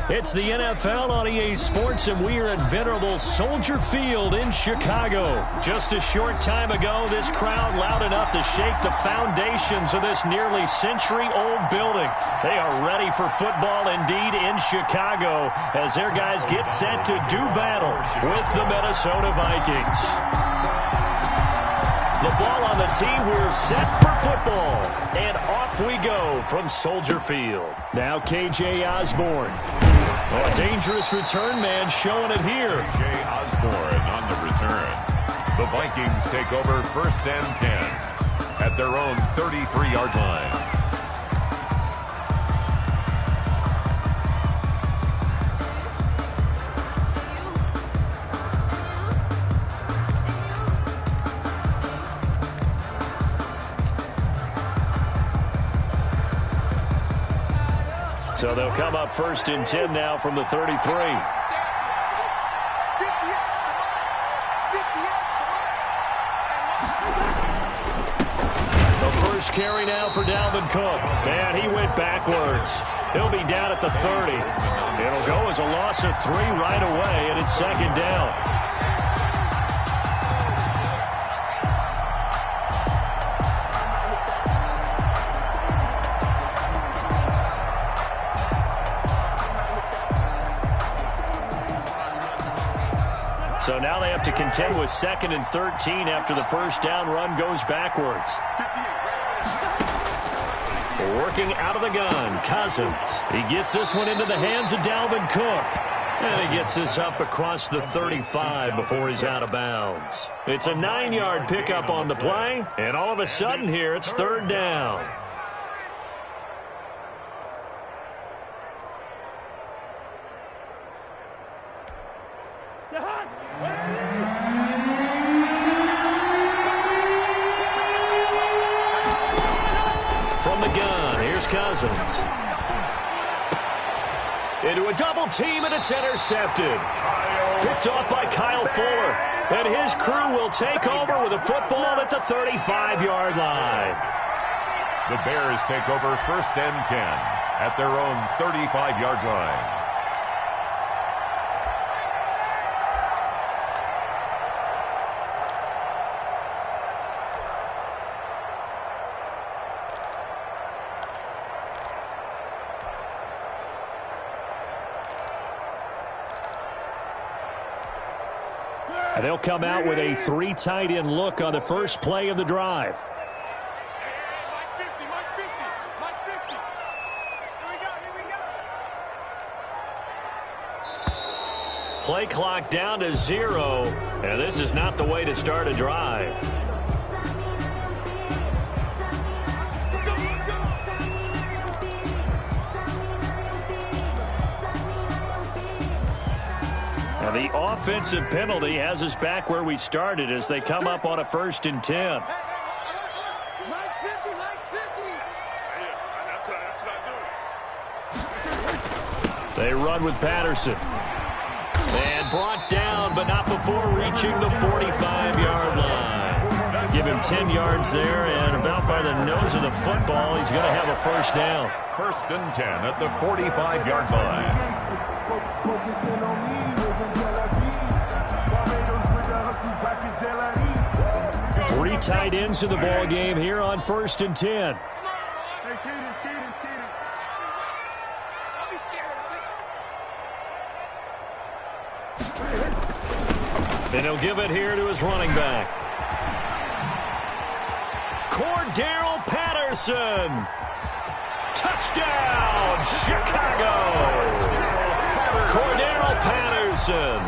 It's the NFL on EA Sports, and we are at venerable Soldier Field in Chicago. Just a short time ago, this crowd loud enough to shake the foundations of this nearly century-old building. They are ready for football indeed in Chicago as their guys get set to do battle with the Minnesota Vikings. The ball on the tee, we're set for football. And off we go from Soldier Field. Now KJ Osborne. Oh, a dangerous return man showing it here. KJ Osborne on the return. The Vikings take over 1st and 10 at their own 33-yard line. So they'll come up 1st and 10 now from the 33. The first carry now for Dalvin Cook. Man, he went backwards. He'll be down at the 30. It'll go as a loss of 3 right away, and it's 2nd down. So now they have to contend with 2nd and 13 after the first down run goes backwards. Working out of the gun, Cousins. He gets this one into the hands of Dalvin Cook. And he gets this up across the 35 before he's out of bounds. It's a 9-yard pickup on the play, and all of a sudden here it's 3rd down. From the gun, here's Cousins. Into a double team, and it's intercepted. Picked off by Kyle Fuller. And his crew will take over with a football at the 35-yard line. The Bears take over 1st and 10 at their own 35-yard line. And they'll come out with a 3 tight end look on the first play of the drive. Play clock down to 0, and this is not the way to start a drive. And the offensive penalty has us back where we started as they come up on a 1st and 10. They run with Patterson. And brought down, but not before reaching the 45-yard line. Give him 10 yards there, and about by the nose of the football, he's going to have a 1st down. 1st and 10 at the 45-yard line. Three tight ends in the ball game here on 1st and 10. And he'll give it here to his running back. Cordero Patterson. Touchdown, Chicago. Cordero Patterson.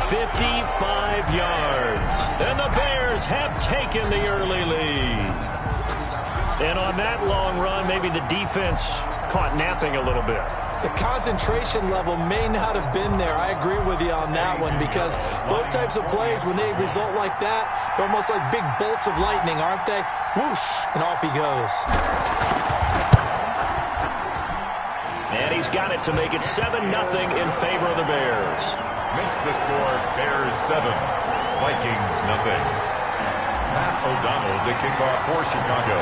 55 yards. And the Bears have taken the early lead. And on that long run, maybe the defense caught napping a little bit. The concentration level may not have been there. I agree with you on that one because those types of plays, when they result like that, they're almost like big bolts of lightning, aren't they? Whoosh, and off he goes. And he's got it to make it 7-0 in favor of the Bears. Makes the score Bears 7, Vikings nothing. Pat O'Donnell to kick off for Chicago.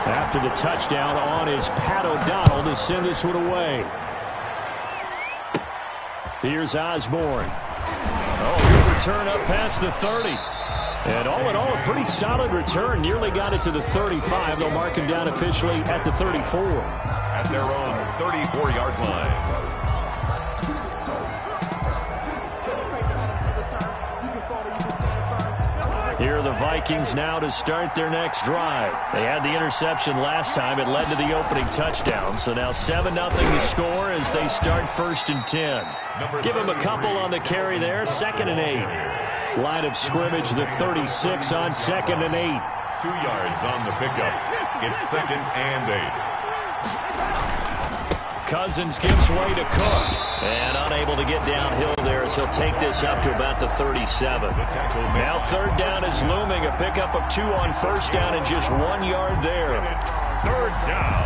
After the touchdown on is Pat O'Donnell to send this one away. Here's Osborne. Oh, good return up past the 30. And all in all, a pretty solid return. Nearly got it to the 35. They'll mark him down officially at the 34. At their own 34-yard line. Here are the Vikings now to start their next drive. They had the interception last time. It led to the opening touchdown. So now 7-0 to score as they start 1st and 10. Give them a couple on the carry there. 2nd and 8. Line of scrimmage, the 36 on 2nd and 8. 2 yards on the pickup. It's 2nd and 8. Cousins gives way to Cook. And unable to get downhill there as he'll take this up to about the 37. Now 3rd down is looming. A pickup of 2 on 1st down and just 1 yard there. 3rd down.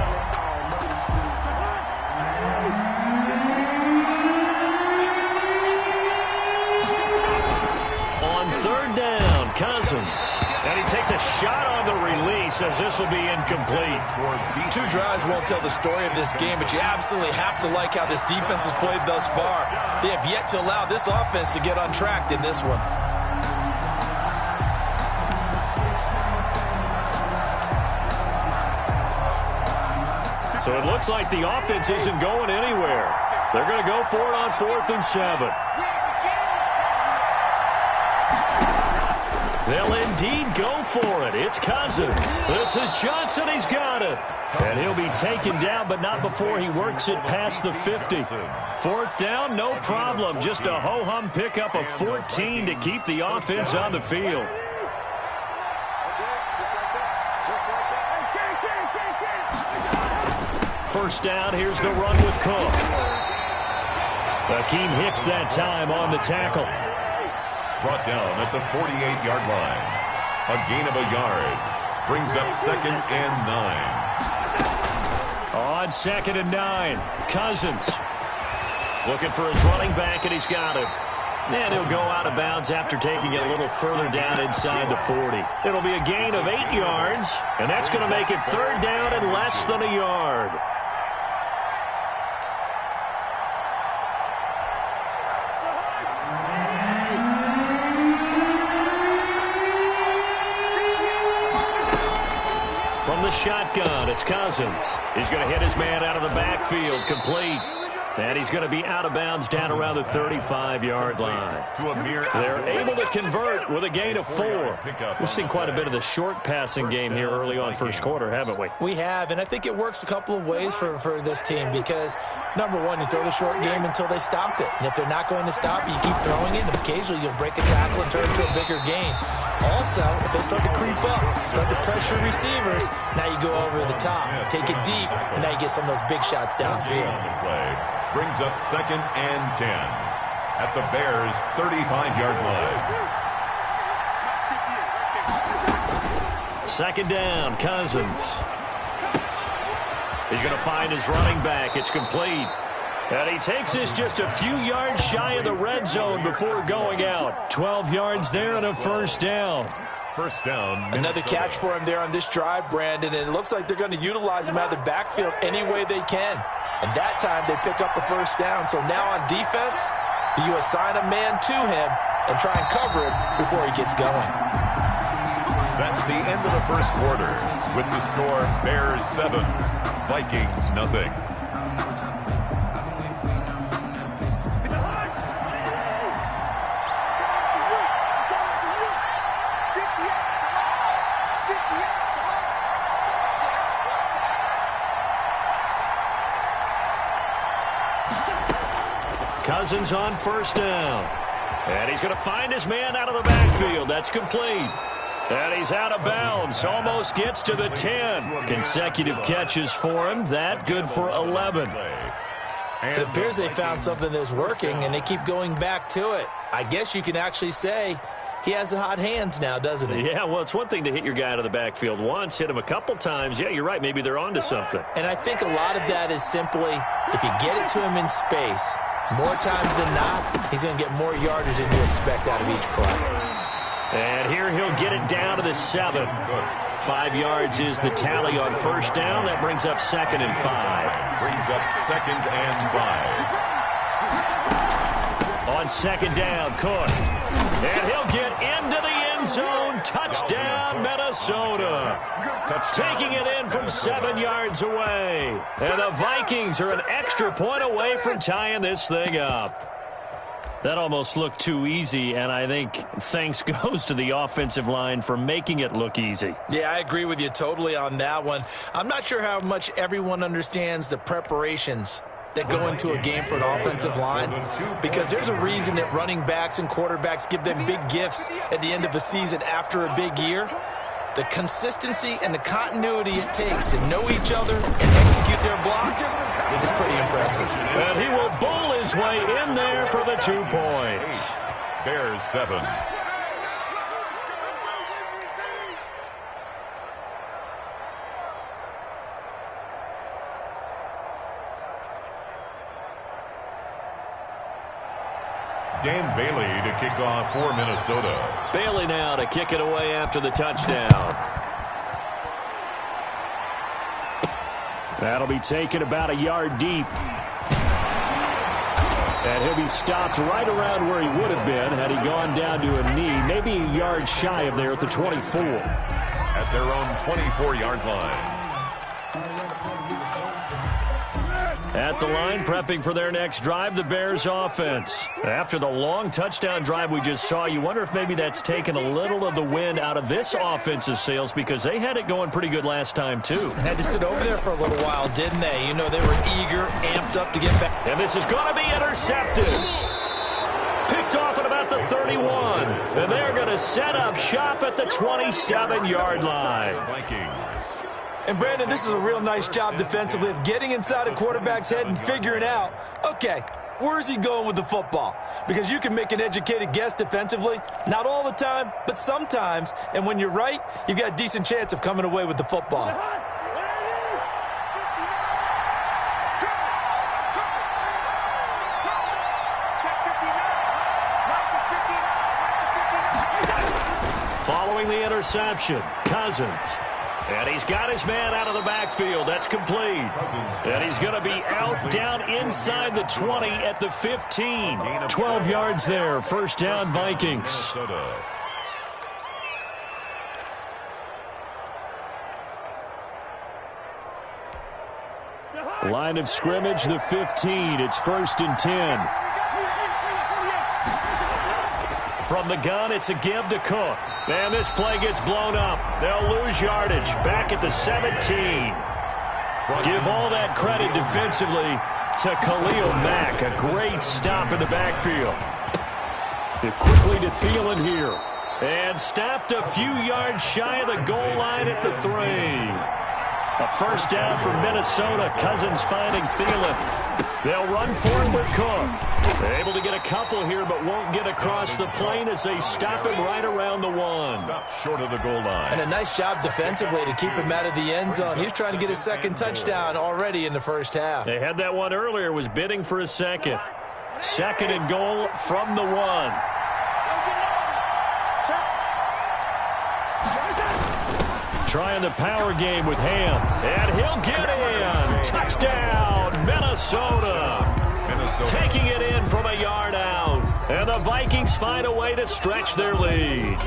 On 3rd down, Cousins. And he takes a shot on the release as this will be incomplete. 2 drives won't tell the story of this game, but you absolutely have to like how this defense has played thus far. They have yet to allow this offense to get untracked in this one. So it looks like the offense isn't going anywhere. They're going to go for it on 4th and 7. They'll indeed go for it. It's Cousins. This is Johnson. He's got it. And he'll be taken down, but not before he works it past the 50. 4th down, no problem. Just a ho-hum pickup of 14 to keep the offense on the field. First down, here's the run with Cook. Akeem Hicks that time on the tackle. Brought down at the 48-yard line. A gain of a yard. Brings up 2nd and 9. On 2nd and 9, Cousins. Looking for his running back, and he's got it. And he'll go out of bounds after taking it a little further down inside the 40. It'll be a gain of 8 yards, and that's going to make it 3rd down and less than a yard. From the shotgun, it's Cousins. He's going to hit his man out of the backfield, complete. And he's going to be out of bounds down around the 35-yard line. They're able to convert with a gain of 4. We've seen quite a bit of the short passing game here early on first quarter, haven't we? We have, and I think it works a couple of ways for this team because, number one, you throw the short game until they stop it. And if they're not going to stop it, you keep throwing it, and occasionally you'll break a tackle and turn it into a bigger gain. Also, if they start to creep up, start to pressure receivers, now you go over the top, take it deep, and now you get some of those big shots downfield. Brings up 2nd and 10 at the Bears' 35-yard line. 2nd down, Cousins. He's going to find his running back. It's complete. And he takes this just a few yards shy of the red zone before going out. 12 yards there and a 1st down. 1st down, Minnesota. Another catch for him there on this drive, Brandon, and it looks like they're going to utilize him out of the backfield any way they can. And that time they pick up a 1st down. So now on defense, you assign a man to him and try and cover it before he gets going. That's the end of the first quarter with the score Bears 7, Vikings nothing. Cousins on 1st down. And he's going to find his man out of the backfield. That's complete. And he's out of bounds. Almost gets to the 10. Consecutive catches for him. That good for 11. It appears they found something that's working, and they keep going back to it. I guess you can actually say he has the hot hands now, doesn't he? Yeah, well, it's one thing to hit your guy out of the backfield once, hit him a couple times. Yeah, you're right. Maybe they're onto something. And I think a lot of that is simply if you get it to him in space, more times than not, he's going to get more yardage than you expect out of each play. And here he'll get it down to the 7. 5 yards is the tally on 1st down. That brings up 2nd and 5. Brings up 2nd and 5. On second down, Cook. And he'll get into the end zone. Touchdown, Minnesota. Taking it in from 7 yards away. And the Vikings are an extra point away from tying this thing up. That almost looked too easy, and I think thanks goes to the offensive line for making it look easy. Yeah, I agree with you totally on that one. I'm not sure how much everyone understands the preparations that go into a game for an offensive line, because there's a reason that running backs and quarterbacks give them big gifts at the end of the season after a big year. The consistency and the continuity it takes to know each other and execute their blocks is pretty impressive. And he will bowl his way in there for the 2 points. Bears 7. Dan Bailey to kick off for Minnesota. Bailey now to kick it away after the touchdown. That'll be taken about a yard deep. And he'll be stopped right around where he would have been had he gone down to a knee, maybe a yard shy of there at the 24. At their own 24-yard line. At the line, prepping for their next drive, the Bears offense. After the long touchdown drive we just saw, you wonder if maybe that's taken a little of the wind out of this offensive sails, because they had it going pretty good last time, too. Had to sit over there for a little while, didn't they? You know, they were eager, amped up to get back. And this is going to be intercepted. Picked off at about the 31. And they're going to set up shop at the 27-yard line. Vikings. And, Brandon, this is a real nice job defensively of getting inside a quarterback's head and figuring out, okay, where's he going with the football? Because you can make an educated guess defensively, not all the time, but sometimes. And when you're right, you've got a decent chance of coming away with the football. Following the interception, Cousins. And he's got his man out of the backfield. That's complete. And he's going to be out down inside the 20 at the 15. 12 yards there. First down, Vikings. Line of scrimmage, the 15. It's 1st and 10. From the gun, it's a give to Cook. And this play gets blown up. They'll lose yardage. Back at the 17. Give all that credit defensively to Khalil Mack. A great stop in the backfield. Quickly to Thielen here. And stopped a few yards shy of the goal line at the 3. A first down for Minnesota. Cousins finding Thielen. They'll run forward with Cook. They're able to get a couple here, but won't get across the plane as they stop him right around the 1. Stop short of the goal line. And a nice job defensively to keep him out of the end zone. He was trying to get his second touchdown already in the first half. They had that one earlier, was bidding for a second. 2nd and goal from the 1. Trying the power game with Ham. And he'll get in. Touchdown, Minnesota. Taking it in from a yard out. And the Vikings find a way to stretch their lead.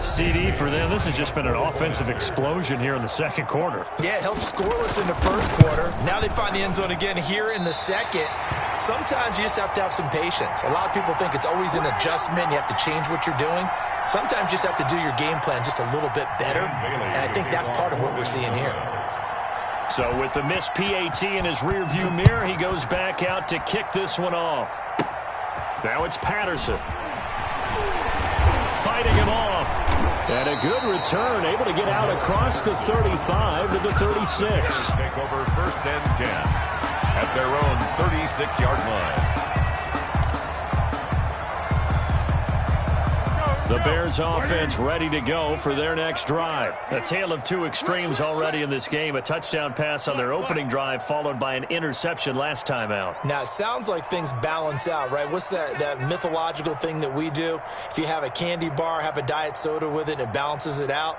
CD for them. This has just been an offensive explosion here in the second quarter. Yeah, held scoreless in the first quarter. Now they find the end zone again here in the second. Sometimes you just have to have some patience. A lot of people think it's always an adjustment. You have to change what you're doing. Sometimes you just have to do your game plan just a little bit better. And I think that's part of what we're seeing here. So with the missed PAT in his rearview mirror, he goes back out to kick this one off. Now it's Patterson. Fighting him off. And a good return, able to get out across the 35 to the 36. Take over 1st and 10 at their own 36-yard line. The Bears offense ready to go for their next drive. A tale of two extremes already in this game. A touchdown pass on their opening drive followed by an interception last time out. Now, it sounds like things balance out, right? What's that mythological thing that we do? If you have a candy bar, have a diet soda with it, it balances it out.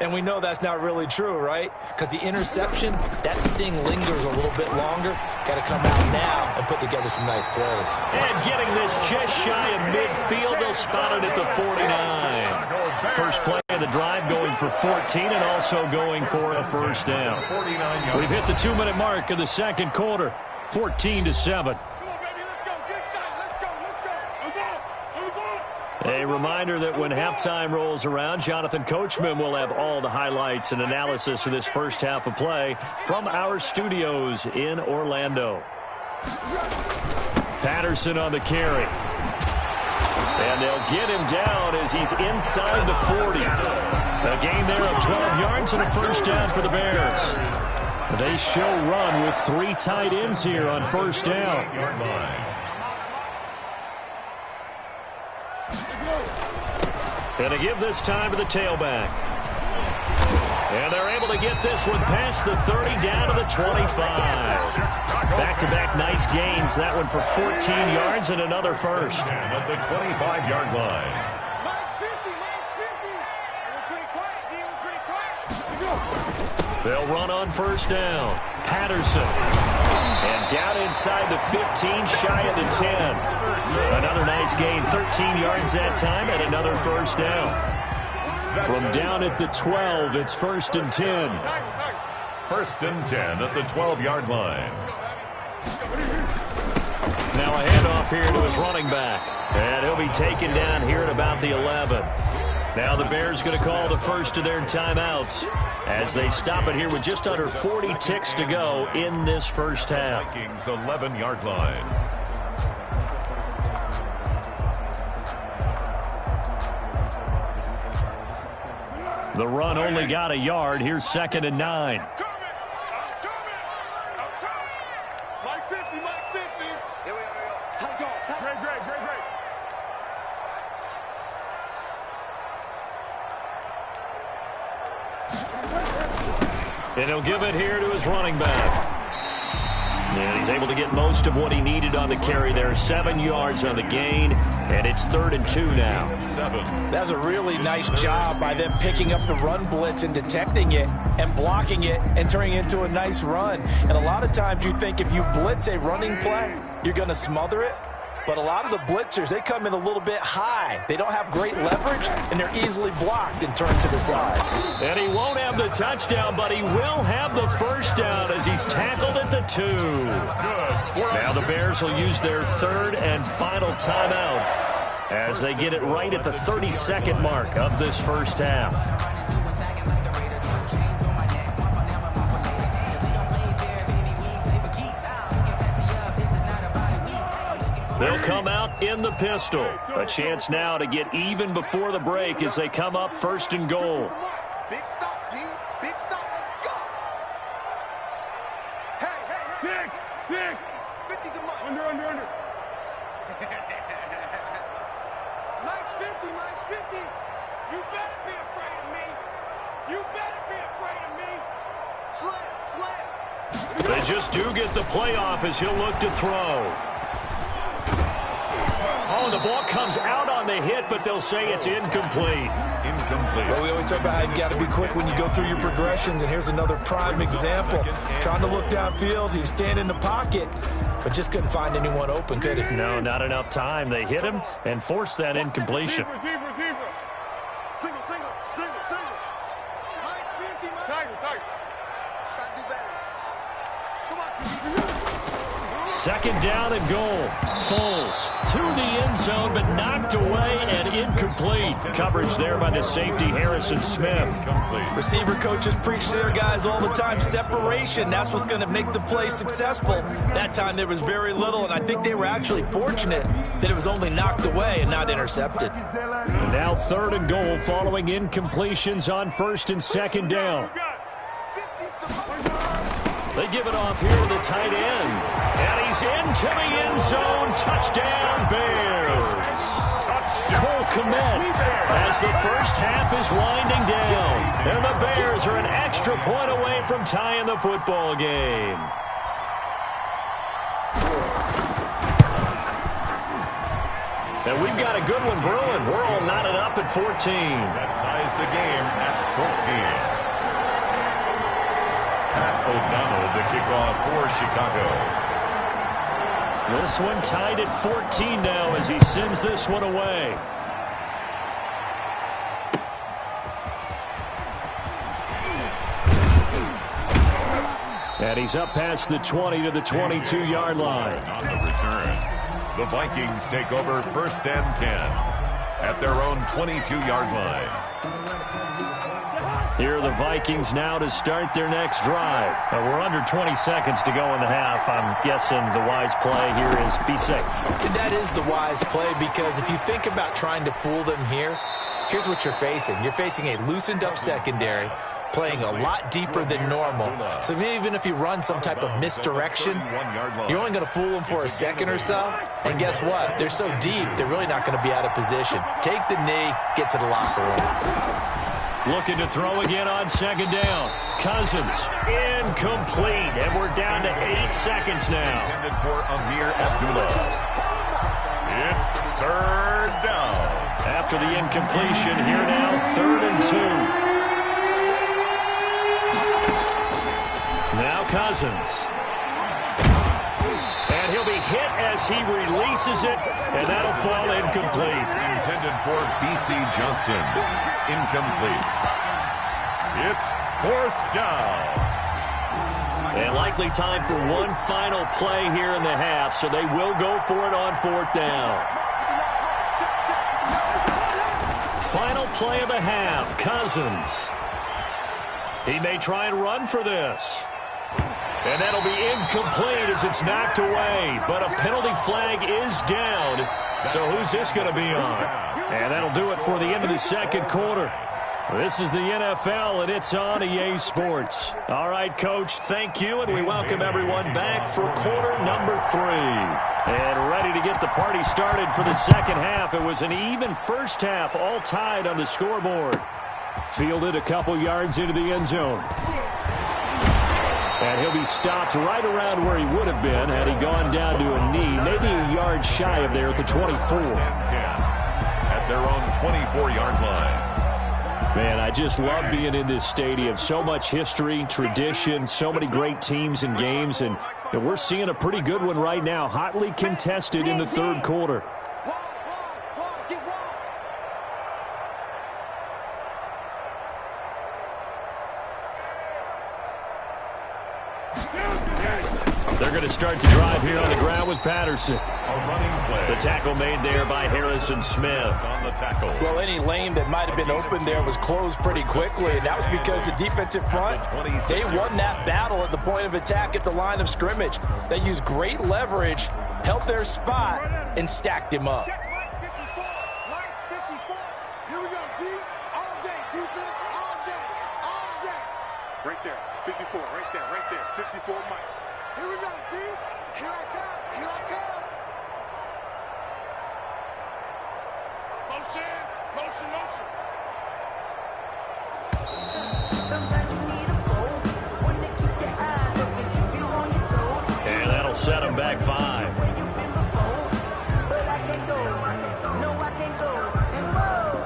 And we know that's not really true, right? Because the interception, that sting lingers a little bit longer. Got to come out now and put together some nice plays. And getting this just shy of midfield, they'll spot it at the 49. First play of the drive going for 14 and also going for a first down. We've hit the 2-minute mark of the second quarter, 14-7. A reminder that when halftime rolls around, Jonathan Coachman will have all the highlights and analysis of this first half of play from our studios in Orlando. Patterson on the carry. And they'll get him down as he's inside the 40. A gain there of 12 yards and a first down for the Bears. They show run with 3 tight ends here on first down. And to give this time to the tailback. And they're able to get this one past the 30 down to the 25. Back-to-back nice gains. That one for 14 yards and another first. At the 25-yard line. They'll run on first down. Patterson. And down inside the 15, shy of the 10. Another nice gain, 13 yards that time, and another first down. From down at the 12, it's 1st and 10. 1st and 10 at the 12-yard line. Now a handoff here to his running back. And he'll be taken down here at about the 11. Now the Bears going to call the first of their timeouts as they stop it here with just under 40 ticks to go in this first half. Vikings 11-yard line. The run only got a yard. Here's 2nd and 9. Mike 50, Mike 50. Here we go. Tight goal. Great. And he'll give it here to his running back. And he's able to get most of what he needed on the carry there. 7 yards on the gain, and it's 3rd and 2 now. That's a really nice job by them picking up the run blitz and detecting it and blocking it and turning it into a nice run. And a lot of times you think if you blitz a running play, you're going to smother it. But a lot of the blitzers, they come in a little bit high. They don't have great leverage, and they're easily blocked and turned to the side. And he won't have the touchdown, but he will have the first down as he's tackled at the 2. Now the Bears will use their 3rd and final timeout as they get it right at the 32nd mark of this first half. They'll come out in the pistol. A chance now to get even before the break as they come up 1st and goal. Big stop, G. Big stop. Let's go. Hey. Dig. 50 to Mike. Under. Mike's 50. You better be afraid of me. Slam. They just do get the playoff as he'll look to throw. Oh, the ball comes out on the hit, but they'll say it's incomplete. Well, we always talk about how you've got to be quick when you go through your progressions, and here's another prime example. Trying to look downfield, he was standing in the pocket, but just couldn't find anyone open, could he? No, not enough time. They hit him and forced that incompletion. Deeper. Single. Mike's 50, Mike. Tiger. Gotta do better. Come on, QB. 2nd down and goal. Foles to the end zone, but knocked away and incomplete. Coverage there by the safety, Harrison Smith. Receiver coaches preach to their guys all the time. Separation, that's what's going to make the play successful. That time there was very little, and I think they were actually fortunate that it was only knocked away and not intercepted. And now 3rd and goal following incompletions on 1st and 2nd down. They give it off here to the tight end. And he's into the end zone. Touchdown, Bears. Cole Kmet as the first half is winding down. And the Bears are an extra point away from tying the football game. And we've got a good one brewing. We're all knotted up at 14. That ties the game at 14. Pat O'Donnell, the kickoff for Chicago. This one tied at 14 now as he sends this one away. And he's up past the 20 to the 22-yard line. On the return, the Vikings take over 1st and 10 at their own 22-yard line. Here are the Vikings now to start their next drive. We're under 20 seconds to go in the half. I'm guessing the wise play here is be safe. And that is the wise play, because if you think about trying to fool them here, here's what you're facing. You're facing a loosened up secondary, playing a lot deeper than normal. So even if you run some type of misdirection, you're only going to fool them for a second or so. And guess what? They're so deep, they're really not going to be out of position. Take the knee, get to the locker room. Looking to throw again on 2nd down. Cousins, incomplete. And we're down to 8 seconds now. Intended for Amir Abdullah. It's 3rd down. After the incompletion, here now, 3rd and 2. Now Cousins. And he'll be hit as he releases it, and that'll fall incomplete. Intended for B.C. Johnson. Incomplete. It's 4th down. And likely time for one final play here in the half, so they will go for it on 4th down. Final play of the half, Cousins. He may try and run for this. And that'll be incomplete as it's knocked away. But a penalty flag is down. So who's this going to be on? And that'll do it for the end of the 2nd quarter. This is the NFL, and it's on EA Sports. All right, Coach, thank you, and we welcome everyone back for quarter number 3. And ready to get the party started for the 2nd half. It was an even first half, all tied on the scoreboard. Fielded a couple yards into the end zone. And he'll be stopped right around where he would have been had he gone down to a knee, maybe a yard shy of there at the 24. At their own 24-yard line. Man, I just love being in this stadium. So much history, tradition, so many great teams and games, and we're seeing a pretty good one right now, hotly contested in the 3rd quarter. They're going to start the drive here on the ground with Patterson. A running play. The tackle made there by Harrison Smith. On the tackle. Well, any lane that might have been open there was closed pretty quickly, and that was because the defensive front, they won that battle at the point of attack at the line of scrimmage. They used great leverage, held their spot, and stacked him up. Here we go, D. All day. Defense, all day. All day. Right there. 54. Right there. 54, Mike. Here we go, D. Here I come. Motion. Sometimes you need a bowl. One to keep your eyes open, keep you on your toes. And that'll set him back 5. When you in the bowl, but I can't go. No, I can't go. And whoa,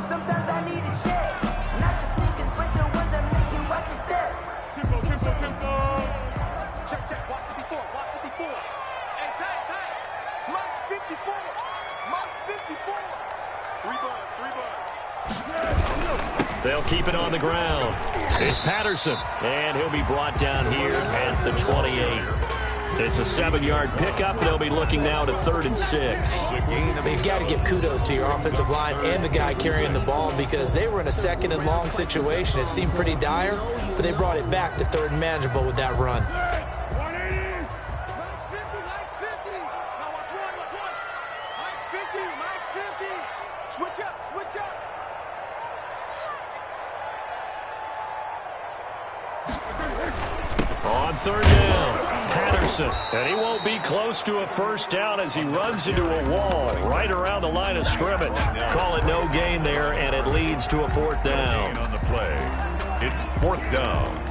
sometimes I need a check. Not the sneakers, but the ones that make you watch your step. Kimbo. Check. Watch 54. Hey, tight. Mike 54. 3 buds. They'll keep it on the ground. It's Patterson, and he'll be brought down here at the 28. It's a 7-yard pickup. They'll be looking now to 3rd and 6. You've got to give kudos to your offensive line and the guy carrying the ball, because they were in a 2nd and long situation. It seemed pretty dire, but they brought it back to 3rd and manageable with that run. Mike's 50. Now watch one. Mike's 50. Switch up. On 3rd down, Patterson. And he won't be close to a 1st down as he runs into a wall right around the line of scrimmage. Call it no gain there, and it leads to a 4th down. On the play, it's 4th down.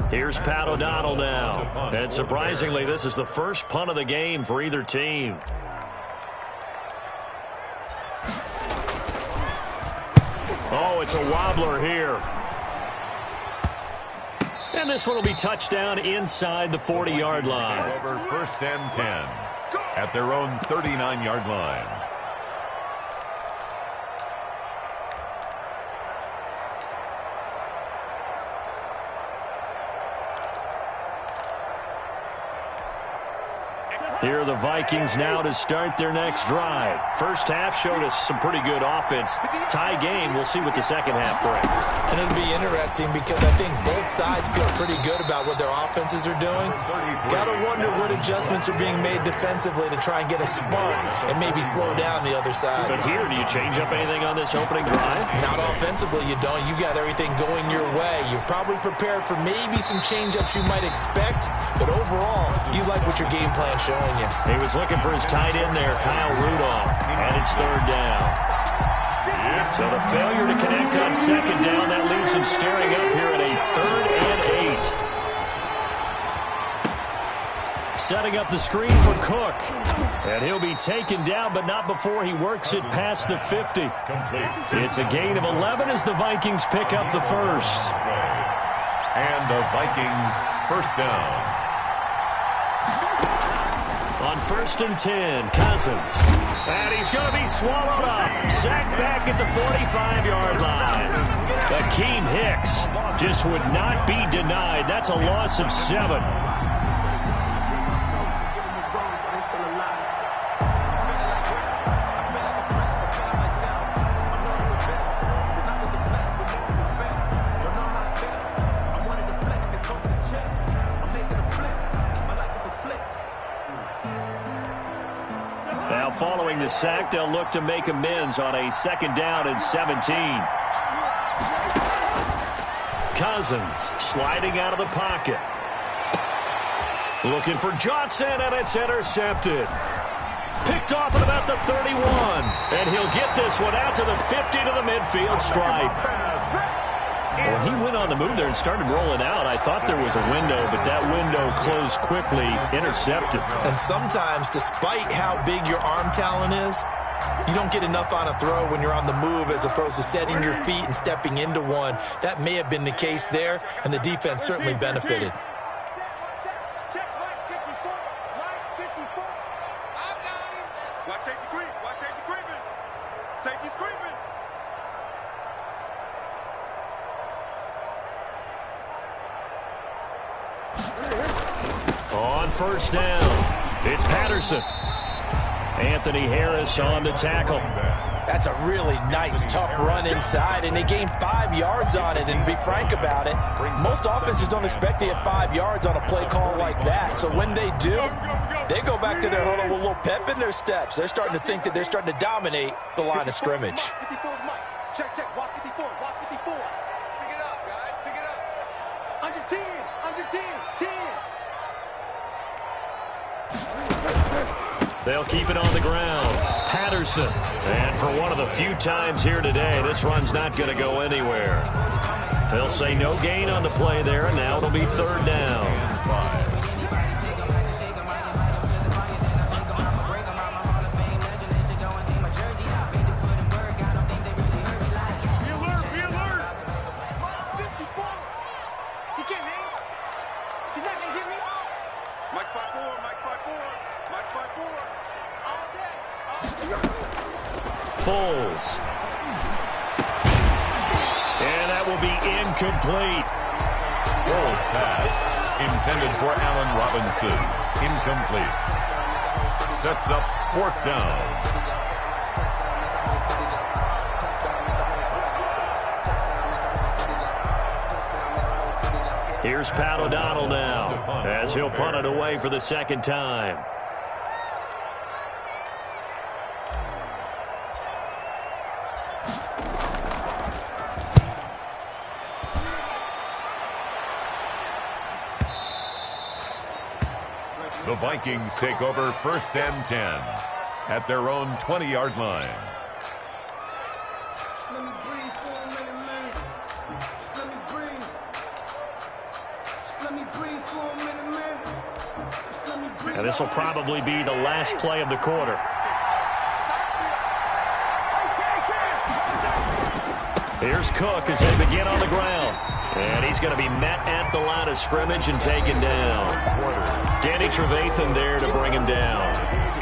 Here's Pat O'Donnell now. And surprisingly, this is the first punt of the game for either team. Oh, it's a wobbler here. And this one will be touchdown inside the 40-yard line. Over first and 10 at their own 39-yard line. Here are the Vikings now to start their next drive. First half showed us some pretty good offense. Tie game, we'll see what the second half brings. And it'll be interesting because I think both sides feel pretty good about what their offenses are doing. Got to wonder what adjustments are being made defensively to try and get a spark and maybe slow down the other side. But here, do you change up anything on this opening drive? Not offensively, you don't. You got everything going your way. You've probably prepared for maybe some change-ups you might expect, but overall, you like what your game plan's showing. He was looking for his tight end there, Kyle Rudolph, and it's third down. So the failure to connect on second down, that leaves him staring up here at a 3rd and 8. Setting up the screen for Cook. And he'll be taken down, but not before he works it past the 50. It's a gain of 11 as the Vikings pick up the first. And the Vikings first down. On 1st and 10, Cousins. And he's going to be swallowed up. Sacked back at the 45-yard line. Akeem Hicks just would not be denied. That's a loss of 7. Following the sack, they'll look to make amends on a 2nd down and 17. Cousins sliding out of the pocket. Looking for Johnson, and it's intercepted. Picked off at about the 31. And he'll get this one out to the 50 to the midfield stripe. Well, he went on the move there and started rolling out. I thought there was a window, but that window closed quickly, intercepted. And sometimes, despite how big your arm talent is, you don't get enough on a throw when you're on the move as opposed to setting your feet and stepping into one. That may have been the case there, and the defense certainly benefited. Watch safety creep. Watch safety creeping. Safety's creeping. On 1st down, it's Patterson. Anthony Harris on the tackle. That's a really nice, tough run inside, and they gained 5 yards on it. And to be frank about it, most offenses don't expect to get 5 yards on a play call like that. So when they do, they go back to their huddle with a little pep in their steps. They're starting to think that they're starting to dominate the line of scrimmage. Check, check. Watch 54. Watch 54. Pick it up, guys. Pick it up. Under 10. Under 10. 10. They'll keep it on the ground. Patterson. And for one of the few times here today, this run's not going to go anywhere. They'll say no gain on the play there, and now it'll be 3rd down. Foles. And that will be incomplete. Foles pass intended for Allen Robinson. Incomplete. Sets up 4th down. Here's Pat O'Donnell now as he'll punt it away for the 2nd time. The Vikings take over 1st and 10 at their own 20-yard line. Let me breathe for a minute, man. Let me breathe. And this will probably be the last play of the quarter. Here's Cook as they begin on the ground. And he's going to be met at the line of scrimmage and taken down. Danny Trevathan there to bring him down.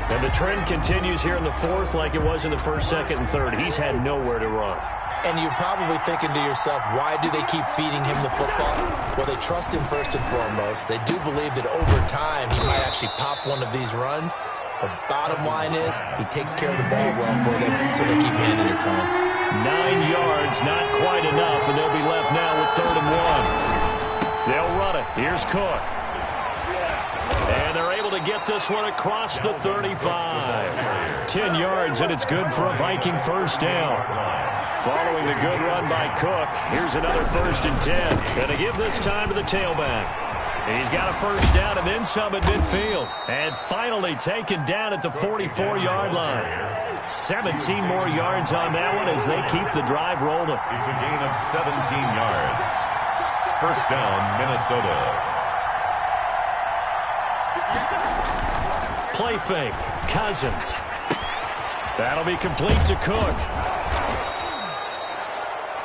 And the trend continues here in the fourth like it was in the first, second, and third. He's had nowhere to run. And you're probably thinking to yourself, why do they keep feeding him the football? Well, they trust him first and foremost. They do believe that over time he might actually pop one of these runs. The bottom line is he takes care of the ball well for them, so they keep handing it to him. 9 yards, not quite enough, and they'll be left now with 3rd and 1. They'll run it. Here's Cook. And they're able to get this one across the 35. 10 yards, and it's good for a Viking first down. Following the good run by Cook, here's another 1st and 10. Going to give this time to the tailback. He's got a first down and then some at midfield. And finally taken down at the 44-yard line. 17 more yards on that one as they keep the drive rolling. It's a gain of 17 yards. First down, Minnesota. Play fake. Cousins. That'll be complete to Cook.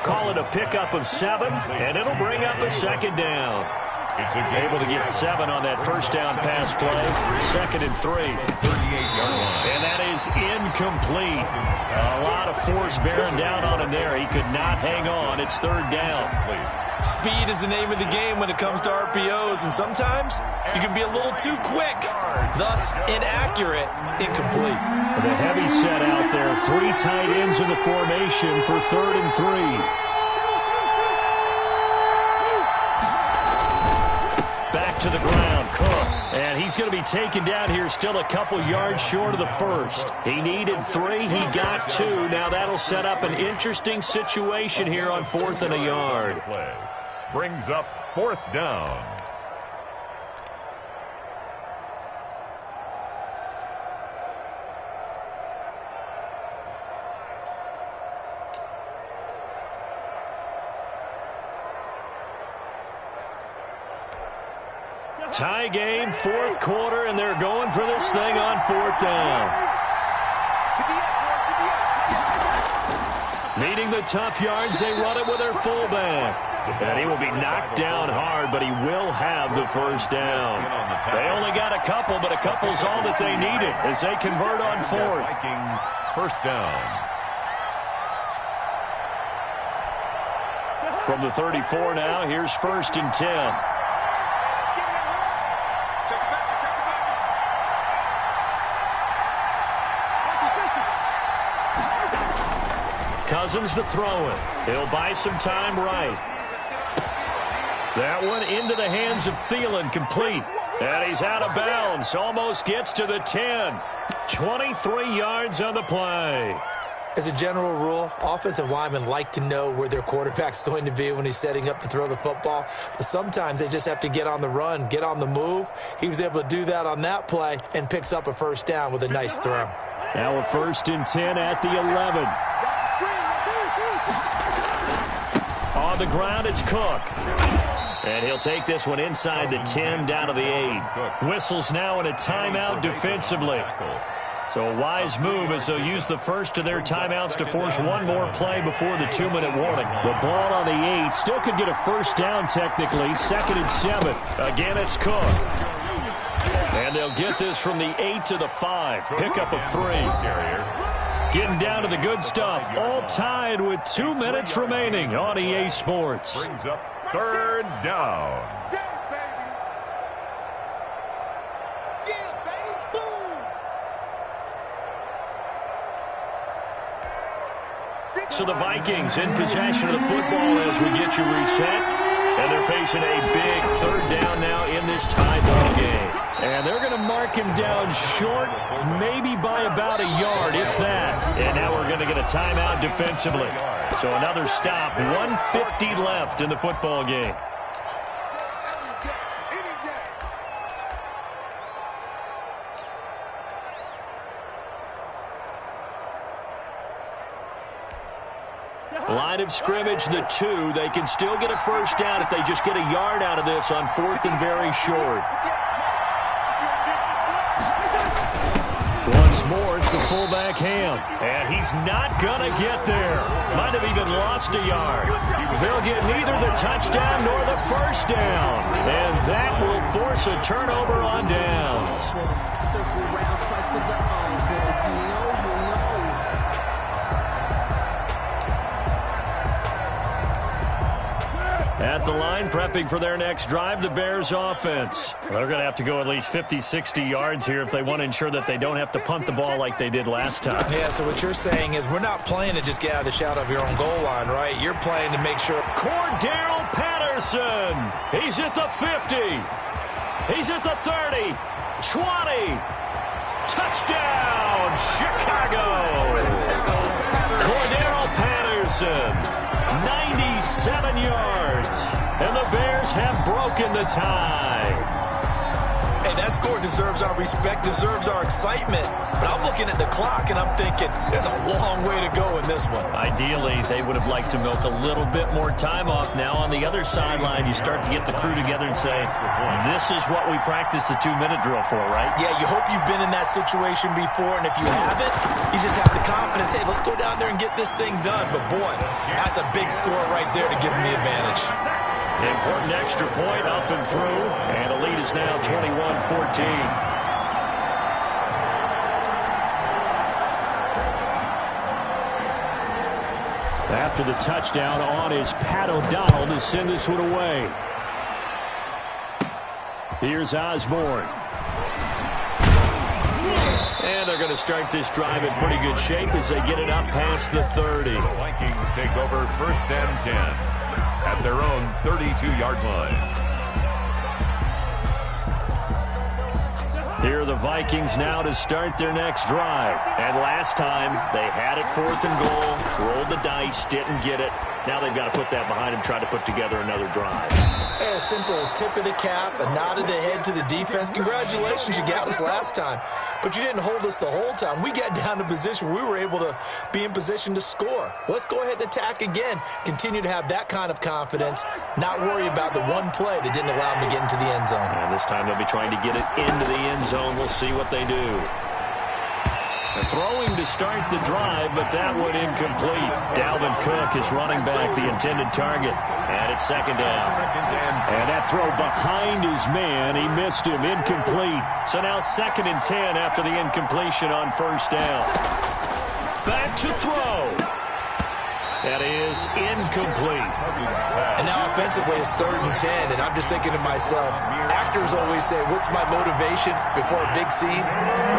Call it a pickup of 7, and it'll bring up a 2nd down. It's able to get 7 on that first down pass play. 2nd and 3. 38-yard line. And that is incomplete. A lot of force bearing down on him there. He could not hang on. It's 3rd down. Speed is the name of the game when it comes to RPOs, and sometimes you can be a little too quick, thus inaccurate, incomplete. The heavy set out there. 3 tight ends in the formation for 3rd and 3. Back to the ground, Cook. And he's going to be taken down here still a couple yards short of the first. He needed 3. He got 2. Now that'll set up an interesting situation here on 4th and a yard. Brings up 4th down. Tie game, 4th quarter, and they're going for this thing on 4th down. Needing the tough yards, they run it with their fullback. And he will be knocked down hard, but he will have the first down. They only got a couple, but a couple's all that they needed as they convert on 4th. Vikings first down. From the 34 now, here's 1st and 10. Cousins to throw it. He'll buy some time right. That one into the hands of Thielen, complete. And he's out of bounds. Almost gets to the 10. 23 yards on the play. As a general rule, offensive linemen like to know where their quarterback's going to be when he's setting up to throw the football. But sometimes they just have to get on the run, get on the move. He was able to do that on that play and picks up a first down with a nice throw. Now a 1st and 10 at the 11. On the ground, it's Cook. And he'll take this one inside the 10 down to the 8. Whistles now in a timeout defensively. So a wise move as they'll use the first of their timeouts to force one more play before the 2-minute warning. The ball on the 8 still could get a first down technically. 2nd and 7. Again, it's Cook. And they'll get this from the 8 to the 5. Pickup of 3. Getting down to the good stuff. All tied with 2 minutes remaining on EA Sports. Brings up 3rd down. So the Vikings in possession of the football as we get you reset. And they're facing a big 3rd down now in this tie ball game. And they're going to mark him down short, maybe by about a yard, if that. And now we're going to get a timeout defensively. So another stop, 1:50 left in the football game. Line of scrimmage, the 2. They can still get a first down if they just get a yard out of this on 4th and very short. Once more, it's the fullback Ham. And he's not going to get there. Might have even lost a yard. They'll get neither the touchdown nor the first down. And that will force a turnover on downs. At the line, prepping for their next drive, the Bears offense. They're going to have to go at least 50, 60 yards here if they want to ensure that they don't have to punt the ball like they did last time. Yeah, so what you're saying is we're not playing to just get out of the shadow of your own goal line, right? You're playing to make sure. Cordero Patterson. He's at the 50. He's at the 30. 20. Touchdown, Chicago. Cordero Patterson. 97 yards, and the Bears have broken the tie. Hey, that score deserves our respect, deserves our excitement. But I'm looking at the clock, and I'm thinking there's a long way to go in this one. Ideally, they would have liked to milk a little bit more time off. Now, on the other sideline, you start to get the crew together and say, this is what we practiced a 2-minute drill for, right? Yeah, you hope you've been in that situation before, and if you haven't, you just have the confidence, hey, let's go down there and get this thing done. But, boy, that's a big score right there to give them the advantage. Important extra point up and through, and the lead is now 21-14. After the touchdown, on is Pat O'Donnell to send this one away. Here's Osborne. And they're going to start this drive in pretty good shape as they get it up past the 30. The Vikings take over 1st and 10 at their own 32-yard line. Here are the Vikings now to start their next drive. And last time, they had it 4th and goal, rolled the dice, didn't get it. Now they've got to put that behind them, try to put together another drive. A simple tip of the cap, a nod of the head to the defense. Congratulations, you got us last time. But you didn't hold us the whole time. We got down to position where we were able to be in position to score. Let's go ahead and attack again. Continue to have that kind of confidence, not worry about the one play that didn't allow them to get into the end zone. And this time they'll be trying to get it into the end zone. We'll see what they do. They're throwing to start the drive, but that one incomplete. Dalvin Cook is running back, the intended target. And it's 2nd down. And that throw behind his man, he missed him, incomplete. So now 2nd and 10 after the incompletion on 1st down. Back to throw. That is incomplete. And now offensively it's 3rd and 10, and I'm just thinking to myself, actors always say, what's my motivation before a big scene?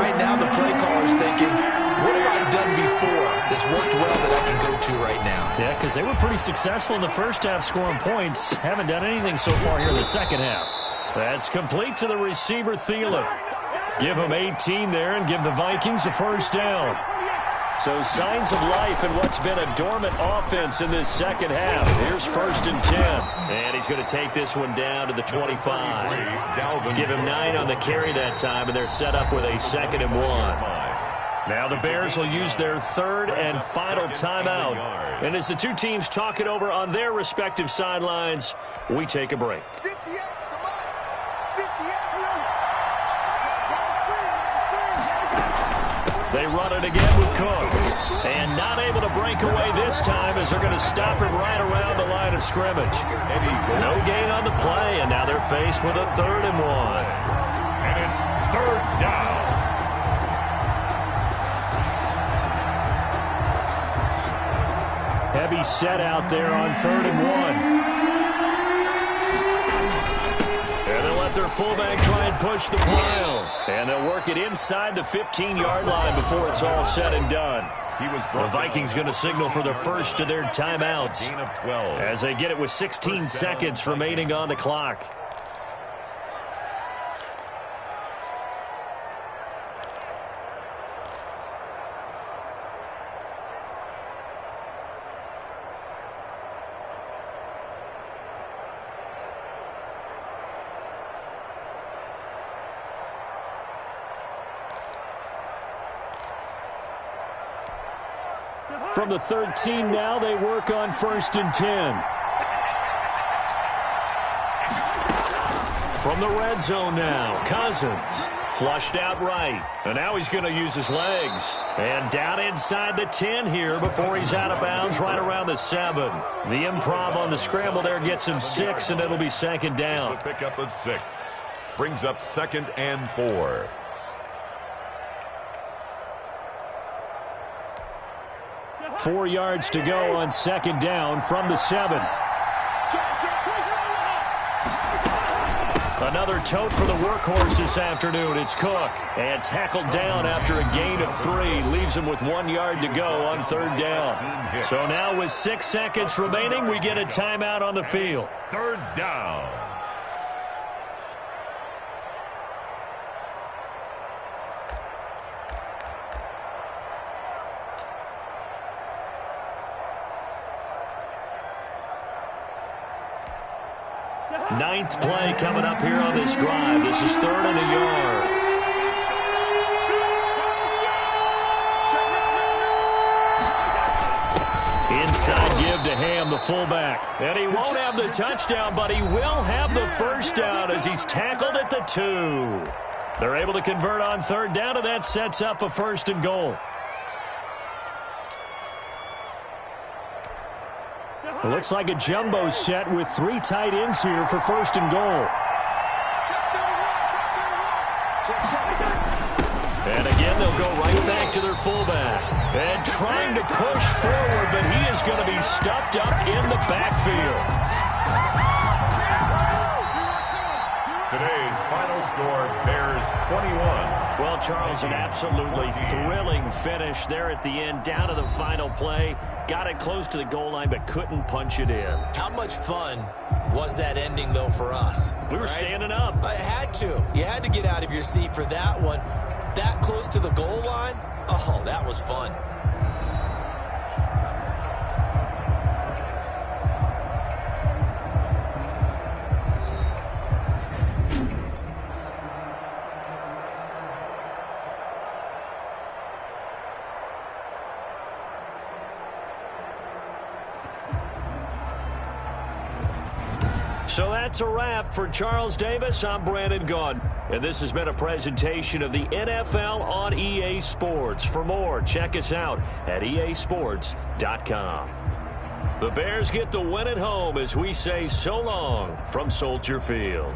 Right now the play caller's thinking, what have I done before that's worked well that I can go to right now? Yeah, because they were pretty successful in the first half scoring points. Haven't done anything so far here in the second half. That's complete to the receiver, Thielen. Give him 18 there and give the Vikings a 1st down. So signs of life in what's been a dormant offense in this second half. Here's 1st and 10. And he's going to take this one down to the 25. Give him 9 on the carry that time, and they're set up with a 2nd and 1. Now the Bears will use their 3rd and final timeout. And as the two teams talk it over on their respective sidelines, we take a break. They run it again with Cook. And not able to break away this time as they're going to stop him right around the line of scrimmage. No gain on the play, and now they're faced with a 3rd and 1. And it's 3rd down. Heavy set out there on 3rd and 1. And they'll let their fullback try and push the pile. And they'll work it inside the 15-yard line before it's all said and done. The Vikings going to signal for the first of their timeouts as they get it with 16 seconds remaining on the clock. From the 13 now, they work on 1st and 10. From the red zone now, Cousins Flushed out right. And now he's going to use his legs. And down inside the 10 here before he's out of bounds right around the 7. The improv on the scramble there gets him 6, and it'll be second down. It's a pickup of 6. Brings up 2nd and 4. Four yards to go on second down from the 7. Another tote for the workhorse this afternoon. It's Cook. And tackled down after a gain of 3. Leaves him with 1 yard to go on third down. So now with 6 seconds remaining, we get a timeout on the field. Third down. Ninth play coming up here on this drive. This is 3rd and a yard. Inside give to Ham, the fullback. And he won't have the touchdown, but he will have the first down as he's tackled at the 2. They're able to convert on third down, and that sets up a 1st and goal. It looks like a jumbo set with 3 tight ends here for 1st and goal. And again, they'll go right back to their fullback. And trying to push forward, but he is going to be stuffed up in the backfield. Today's final score, Bears 21. Well, Charles, an absolutely thrilling finish there at the end, down to the final play. Got it close to the goal line, but couldn't punch it in. How much fun was that ending, though, for us? We were standing up. I had to. You had to get out of your seat for that one. That close to the goal line? Oh, that was fun. So that's a wrap for Charles Davis. I'm Brandon Gaudin, and this has been a presentation of the NFL on EA Sports. For more, check us out at easports.com. The Bears get the win at home as we say so long from Soldier Field.